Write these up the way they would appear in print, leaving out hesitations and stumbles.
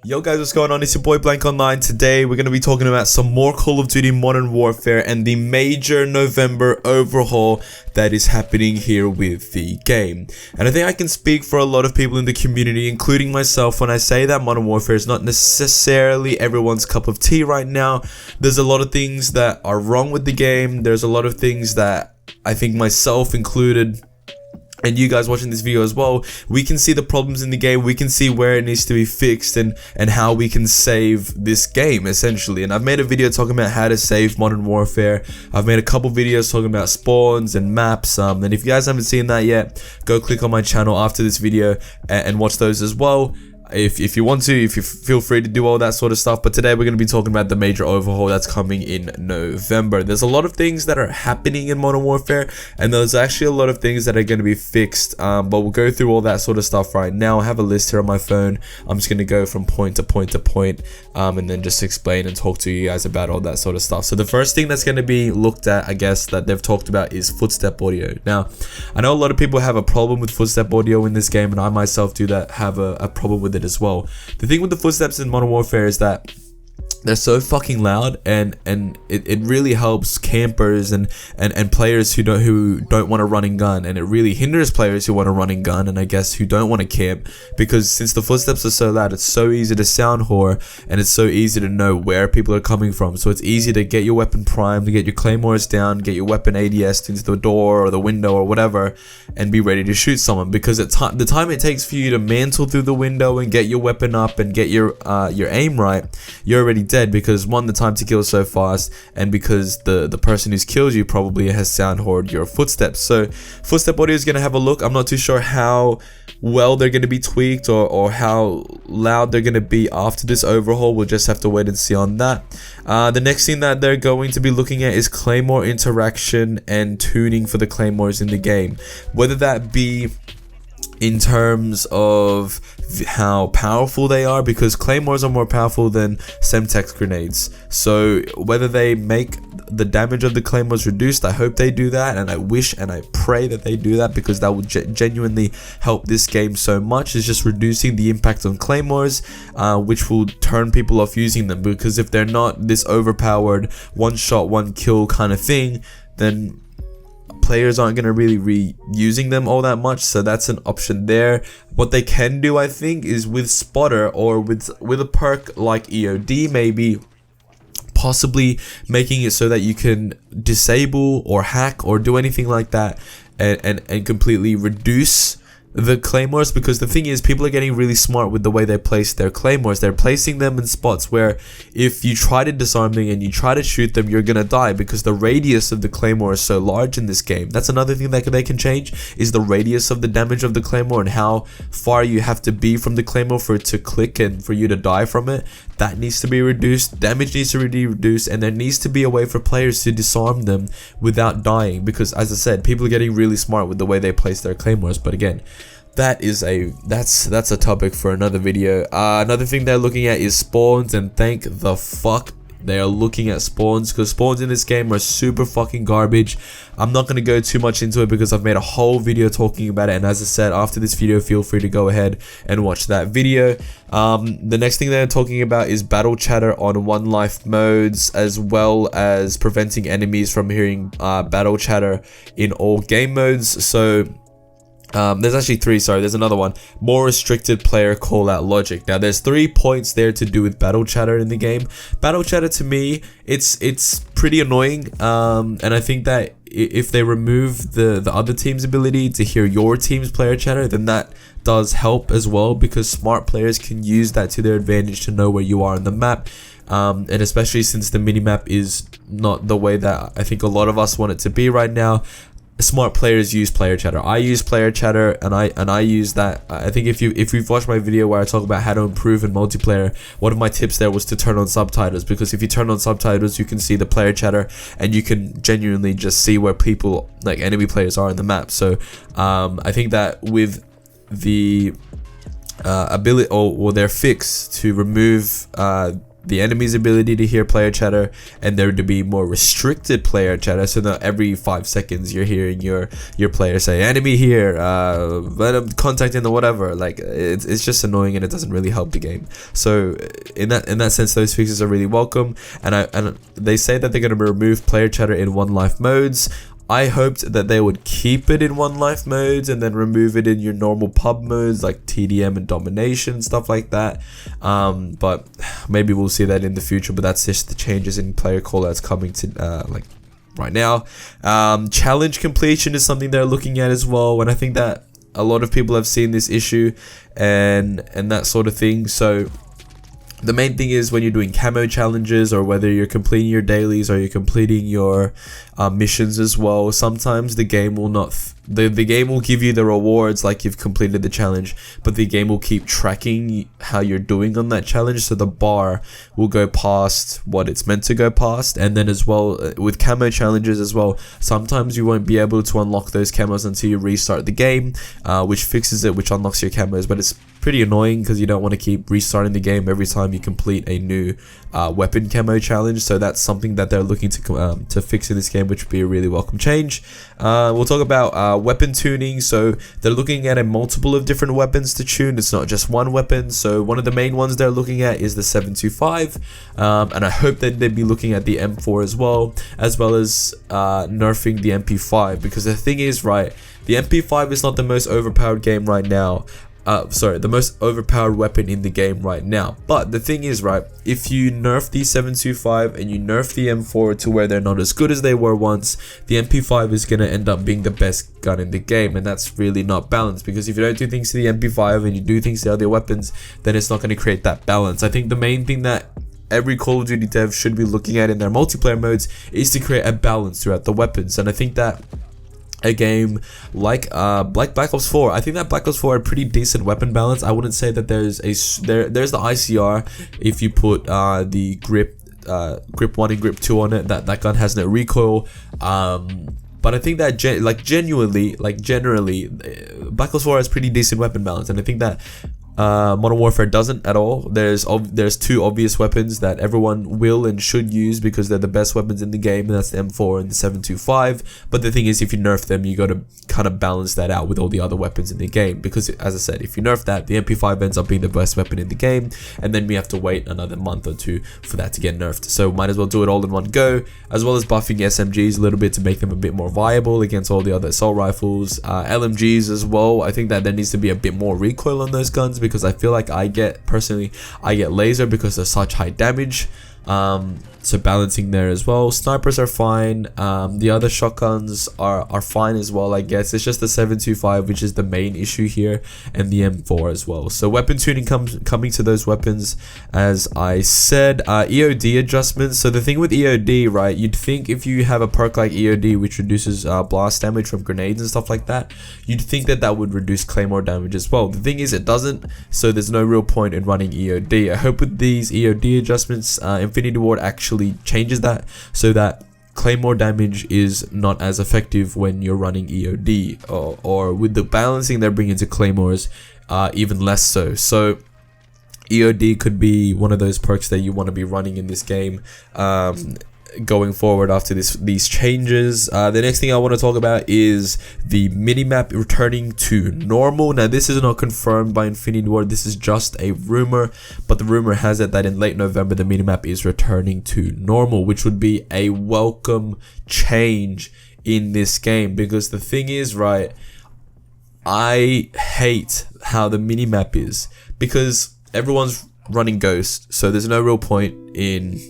Yo guys, what's going on? It's your boy Blank Online. Today we're going to be talking about some more Call of Duty Modern Warfare and the major November overhaul that is happening here with the game. And I think I can speak for a lot of people in the community, including myself, when I say that Modern Warfare is not necessarily everyone's cup of tea right now. There's a lot of things that are wrong with the game. There's a lot of things that I think myself included, and you guys watching this video as well, we can see the problems in the game, we can see where it needs to be fixed and how we can save this game essentially. And I've made a video talking about how to save Modern Warfare. I've made a couple videos talking about spawns and maps, and if you guys haven't seen that yet, go click on my channel after this video and watch those as well. If you want to, if you feel free to do all that sort of stuff. But today we're going to be talking about the major overhaul that's coming in November. There's a lot of things that are happening in Modern Warfare, and there's actually a lot of things that are going to be fixed, but we'll go through all that sort of stuff right now. I have a list here on my phone. I'm just going to go from point to point to point, and then just explain and talk to you guys about all that sort of stuff. So the first thing that's going to be looked at, I guess, that they've talked about is footstep audio. Now, I know a lot of people have a problem with footstep audio in this game, and I myself do have a problem with it as well. The thing with the footsteps in Modern Warfare is that they're so fucking loud, and it really helps campers and players who don't want to run and gun, and it really hinders players who want to run and gun, and I guess who don't want to camp, because since the footsteps are so loud, it's so easy to sound whore, and it's so easy to know where people are coming from. So it's easy to get your weapon primed, to get your claymores down, get your weapon ADS'd into the door or the window or whatever, and be ready to shoot someone. Because the time it takes for you to mantle through the window and get your weapon up and get your aim right, you're already dead, because one, the time to kill is so fast, and because the person who's killed you probably has sound whored your footsteps. So footstep audio is going to have a look. I'm not too sure how well they're going to be tweaked or how loud they're going to be after this overhaul. We'll just have to wait and see on that. The next thing that they're going to be looking at is claymore interaction and tuning for the claymores in the game, whether that be in terms of how powerful they are, because claymores are more powerful than Semtex grenades. So whether they make the damage of the claymores reduced, I hope they do that, and I wish and I pray that they do that, because that would genuinely help this game so much. It's just reducing the impact on claymores, which will turn people off using them, because if they're not this overpowered one shot one kill kind of thing, then players aren't going to really be using them all that much. So that's an option there. What they can do, I think, is with spotter or with a perk like EOD, maybe possibly making it so that you can disable or hack or do anything like that and completely reduce the claymores. Because the thing is, people are getting really smart with the way they place their claymores. They're placing them in spots where if you try to disarm them and you try to shoot them, you're gonna die, because the radius of the claymore is so large in this game. That's another thing that they can change, is the radius of the damage of the claymore and how far you have to be from the claymore for it to click and for you to die from it. That needs to be reduced. Damage needs to be reduced, and there needs to be a way for players to disarm them without dying, because as I said, people are getting really smart with the way they place their claymores. But again, that's a topic for another video. Another thing they're looking at is spawns, and thank the fuck they are looking at spawns, because spawns in this game are super fucking garbage. I'm not going to go too much into it because I've made a whole video talking about it, and as I said, after this video, feel free to go ahead and watch that video. The next thing they're talking about is battle chatter on one life modes, as well as preventing enemies from hearing battle chatter in all game modes. So there's actually three, sorry, there's another one. More restricted player call out logic. Now there's 3 points there to do with battle chatter in the game. Battle chatter, to me, it's pretty annoying, and I think that if they remove the other team's ability to hear your team's player chatter, then that does help as well, because smart players can use that to their advantage to know where you are on the map. And especially since the minimap is not the way that I think a lot of us want it to be right now, smart players use player chatter. I use player chatter, and I use that. I think if you've watched my video where I talk about how to improve in multiplayer, one of my tips there was to turn on subtitles, because if you turn on subtitles, you can see the player chatter, and you can genuinely just see where people, like enemy players, are in the map. So I think that with the ability or their fix to remove the enemy's ability to hear player chatter, and there to be more restricted player chatter, so that every 5 seconds you're hearing your player say enemy here, contact in the whatever. Like it's just annoying, and it doesn't really help the game. So in that sense, those fixes are really welcome, and they say that they're going to remove player chatter in one life modes. I hoped that they would keep it in one life modes and then remove it in your normal pub modes like TDM and domination, stuff like that. But maybe we'll see that in the future. But that's just the changes in player callouts coming to like right now. Challenge completion is something they're looking at as well, and I think that a lot of people have seen this issue and that sort of thing. So the main thing is when you're doing camo challenges, or whether you're completing your dailies or you're completing your missions as well, sometimes the game will not the game will give you the rewards like you've completed the challenge, but the game will keep tracking how you're doing on that challenge, so the bar will go past what it's meant to go past. And then as well with camo challenges as well, sometimes you won't be able to unlock those camos until you restart the game, which fixes it, which unlocks your camos. But it's pretty annoying because you don't want to keep restarting the game every time you complete a new weapon camo challenge. So that's something that they're looking to fix in this game, which would be a really welcome change. We'll talk about weapon tuning. So they're looking at a multiple of different weapons to tune. It's not just one weapon. So one of the main ones they're looking at is the 725, and I hope that they'd be looking at the M4 as well as nerfing the MP5, because the thing is, right, the MP5 is not the most overpowered game right now. The most overpowered weapon in the game right now. But the thing is, right, if you nerf the 725 and you nerf the M4 to where they're not as good as they were once, the MP5 is going to end up being the best gun in the game, and that's really not balanced, because if you don't do things to the MP5 and you do things to other weapons, then it's not going to create that balance. I think the main thing that every Call of Duty dev should be looking at in their multiplayer modes is to create a balance throughout the weapons, and I think that a game like Black Ops 4, I think that Black Ops 4 had a pretty decent weapon balance. I wouldn't say that there's the ICR. If you put the grip 1 and grip 2 on it, that gun has no recoil. But I think that generally Black Ops 4 has pretty decent weapon balance, and I think that Modern Warfare doesn't at all. There's two obvious weapons that everyone will and should use because they're the best weapons in the game, and that's the M4 and the 725. But the thing is, if you nerf them, you got to kind of balance that out with all the other weapons in the game, because as I said, if you nerf that, the MP5 ends up being the best weapon in the game, and then we have to wait another month or two for that to get nerfed. So might as well do it all in one go, as well as buffing SMGs a little bit to make them a bit more viable against all the other assault rifles, LMGs as well. I think that there needs to be a bit more recoil on those guns, because I feel like I get laser because they're such high damage. So balancing there as well. Snipers are fine. The other shotguns are fine as well, I guess. It's just the 725 which is the main issue here, and the M4 as well. So weapon tuning coming to those weapons, as I said. EOD adjustments. So the thing with EOD, right, you'd think if you have a perk like EOD which reduces blast damage from grenades and stuff like that, you'd think that would reduce claymore damage as well. The thing is, it doesn't, so there's no real point in running EOD. I hope with these EOD adjustments, Infinity Ward actually changes that, so that claymore damage is not as effective when you're running EOD, or with the balancing they're bringing to claymores, even less so. So EOD could be one of those perks that you want to be running in this game going forward after these changes. The next thing I want to talk about is the minimap returning to normal. Now this is not confirmed by Infinity Ward, this is just a rumor, but the rumor has it that in late November the minimap is returning to normal, which would be a welcome change in this game. Because the thing is, right, I hate how the minimap is, because everyone's running Ghost, so there's no real point in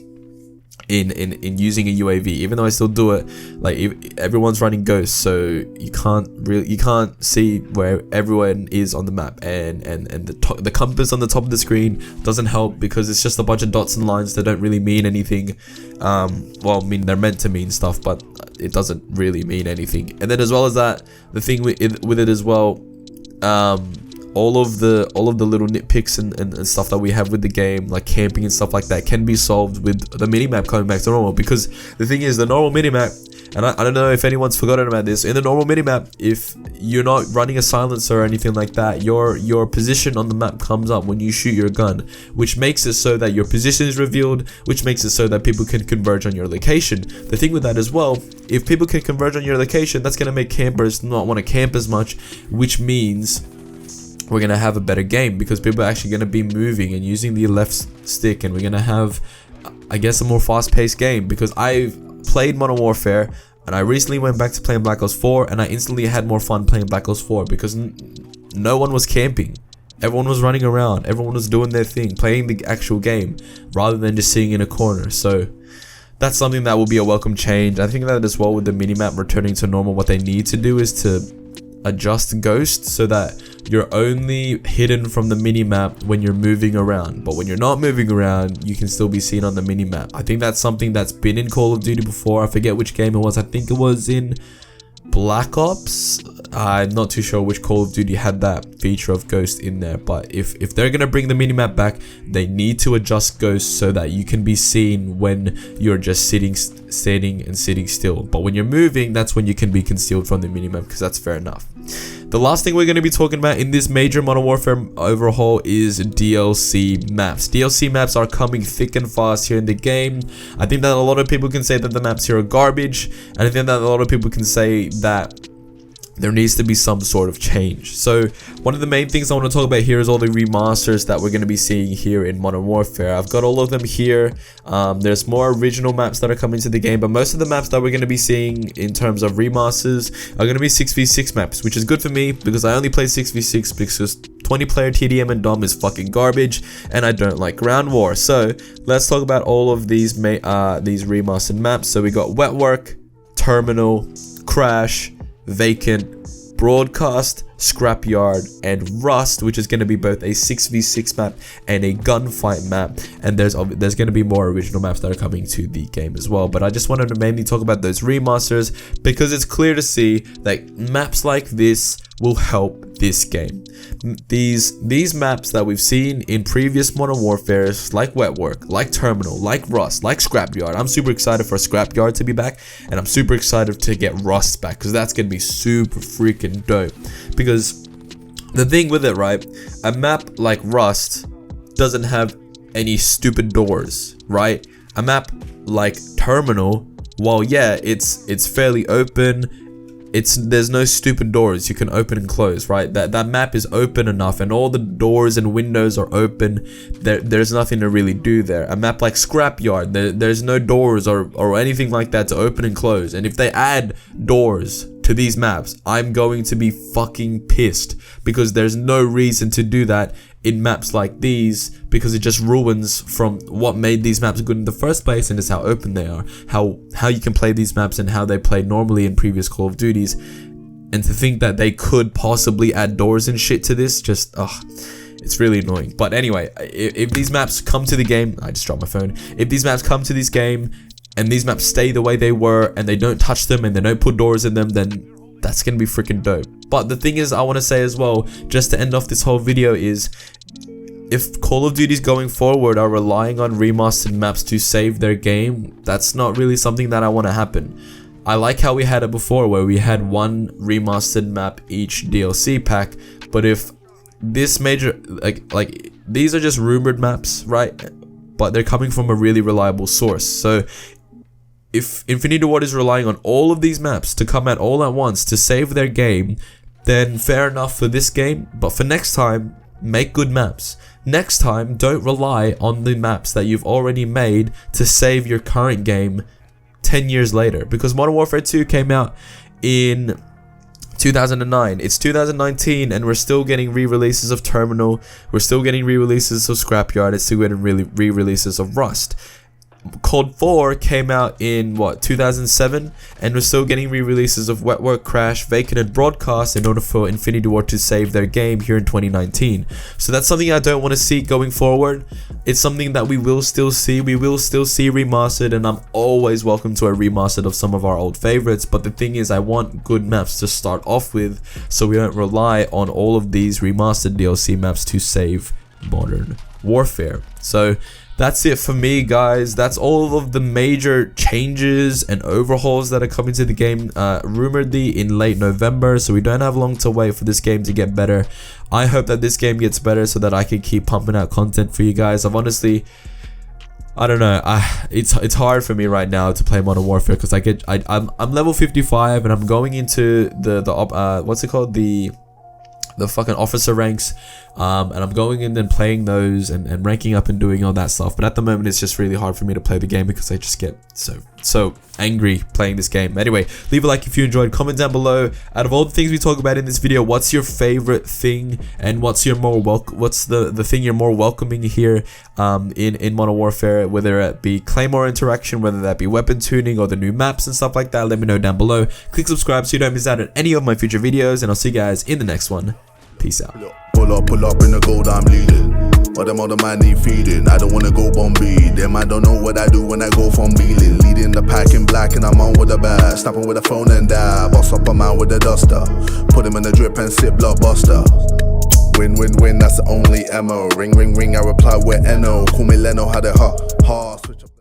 using a UAV, even though I still do it. Like, everyone's running Ghost, so you can't see where everyone is on the map, and the compass on the top of the screen doesn't help, because it's just a bunch of dots and lines that don't really mean anything. Well, I mean, they're meant to mean stuff, but it doesn't really mean anything. And then as well as that, the thing with it as well, all of the little nitpicks and stuff that we have with the game, like camping and stuff like that, can be solved with the minimap coming back to normal. Because the thing is, the normal minimap, And I don't know if anyone's forgotten about this. In the normal minimap, if you're not running a silencer or anything like that, your position on the map comes up when you shoot your gun, which makes it so that your position is revealed, which makes it so that people can converge on your location. The thing with that as well, if people can converge on your location, that's going to make campers not want to camp as much, which means we're going to have a better game because people are actually going to be moving and using the left stick, and we're going to have, I guess, a more fast-paced game. Because I've played Modern Warfare and I recently went back to playing Black Ops 4 and I instantly had more fun playing Black Ops 4 because no one was camping. Everyone was running around, everyone was doing their thing, playing the actual game rather than just sitting in a corner. So that's something that will be a welcome change. I think that as well with the minimap returning to normal, what they need to do is to adjust ghosts so that you're only hidden from the minimap when you're moving around, but when you're not moving around you can still be seen on the minimap. I think that's something that's been in Call of Duty before. I forget which game it was. I think it was in Black Ops. I'm not too sure which Call of Duty had that feature of ghost in there, but if they're gonna bring the minimap back, they need to adjust ghosts so that you can be seen when you're just standing and sitting still. But when you're moving, that's when you can be concealed from the minimap, because that's fair enough. The last thing we're going to be talking about in this major Modern Warfare overhaul is DLC maps. DLC maps are coming thick and fast here in the game. I think that a lot of people can say that the maps here are garbage, and I think that a lot of people can say that there needs to be some sort of change. So one of the main things I want to talk about here is all the remasters that we're going to be seeing here in Modern Warfare. I've got all of them here. There's more original maps that are coming to the game, but most of the maps that we're going to be seeing in terms of remasters are going to be 6v6 maps, which is good for me because I only play 6v6 because 20-player TDM and DOM is fucking garbage and I don't like ground war. So let's talk about all of these remastered maps. So we got Wetwork, Terminal, Crash, Vacant, Broadcast, Scrapyard, and Rust, which is going to be both a 6v6 map and a gunfight map. And there's going to be more original maps that are coming to the game as well. But I just wanted to mainly talk about those remasters because it's clear to see that maps like this will help this game. These maps that we've seen in previous Modern Warfares, like Wetwork, like Terminal, like Rust, like Scrapyard. I'm super excited for Scrapyard to be back, and I'm super excited to get Rust back because that's gonna be super freaking dope. Because the thing with it, right, a map like Rust doesn't have any stupid doors, right? A map like Terminal, well, yeah, it's fairly open. There's no stupid doors you can open and close, right? That map is open enough and all the doors and windows are open. There's nothing to really do there. A map like Scrapyard, there's no doors or anything like that to open and close. And if they add doors to these maps, I'm going to be fucking pissed because there's no reason to do that in maps like these, because it just ruins from what made these maps good in the first place, and it's how open they are, how you can play these maps and how they played normally in previous Call of Duties. And to think that they could possibly add doors and shit to this, just it's really annoying. But anyway, if these maps come to the game, I just dropped my phone. If these maps come to this game and these maps stay the way they were and they don't touch them and they don't put doors in them, then that's gonna be freaking dope. But the thing is, I want to say as well, just to end off this whole video, is if Call of Duties going forward are relying on remastered maps to save their game, that's not really something that I want to happen. I like how we had it before, where we had one remastered map each DLC pack. But if this major, like these are just rumored maps, right? But they're coming from a really reliable source. So if Infinity Ward is relying on all of these maps to come out all at once to save their game, then fair enough for this game. But for next time, make good maps. Next time, don't rely on the maps that you've already made to save your current game 10 years later. Because Modern Warfare 2 came out in 2009. It's 2019 and we're still getting re-releases of Terminal. We're still getting re-releases of Scrapyard. It's still getting re-releases of Rust. Cold 4 came out in 2007, and we're still getting re-releases of Wetwork, Crash, Vacant, and Broadcast in order for Infinity Ward to save their game here in 2019. So that's something I don't want to see going forward. It's something that we will still see. We will still see remastered, and I'm always welcome to a remastered of some of our old favorites. But the thing is, I want good maps to start off with, so we don't rely on all of these remastered DLC maps to save Modern Warfare. So that's it for me, guys. That's all of the major changes and overhauls that are coming to the game, rumoredly in late November, so we don't have long to wait for this game to get better. I hope that this game gets better so that I can keep pumping out content for you guys. I've honestly, I don't know, it's hard for me right now to play Modern Warfare because I'm level 55 and I'm going into the what's it called, the fucking officer ranks, and I'm going in and playing those and ranking up and doing all that stuff. But at the moment it's just really hard for me to play the game because I just get so angry playing this game. Anyway, leave a like if you enjoyed, comment down below, out of all the things we talk about in this video, what's your favorite thing and what's your what's the thing you're more welcoming here in Modern Warfare, whether it be claymore interaction, whether that be weapon tuning or the new maps and stuff like that. Let me know down below. Click subscribe so you don't miss out on any of my future videos, and I'll see you guys in the next one. Peace out. Pull up in the gold, I'm leading. But them other man need feeding. I don't wanna go Bombay. Them I don't know what I do when I go from Beeling. Leading the pack in black and I'm on with the bag. Snapping with a phone and die. Boss up a man with a duster. Put him in the drip and sit blockbuster. Win, win, win, that's the only ammo. Ring, ring, ring, I reply with NO. Call me Leno, had it hard. Switch up.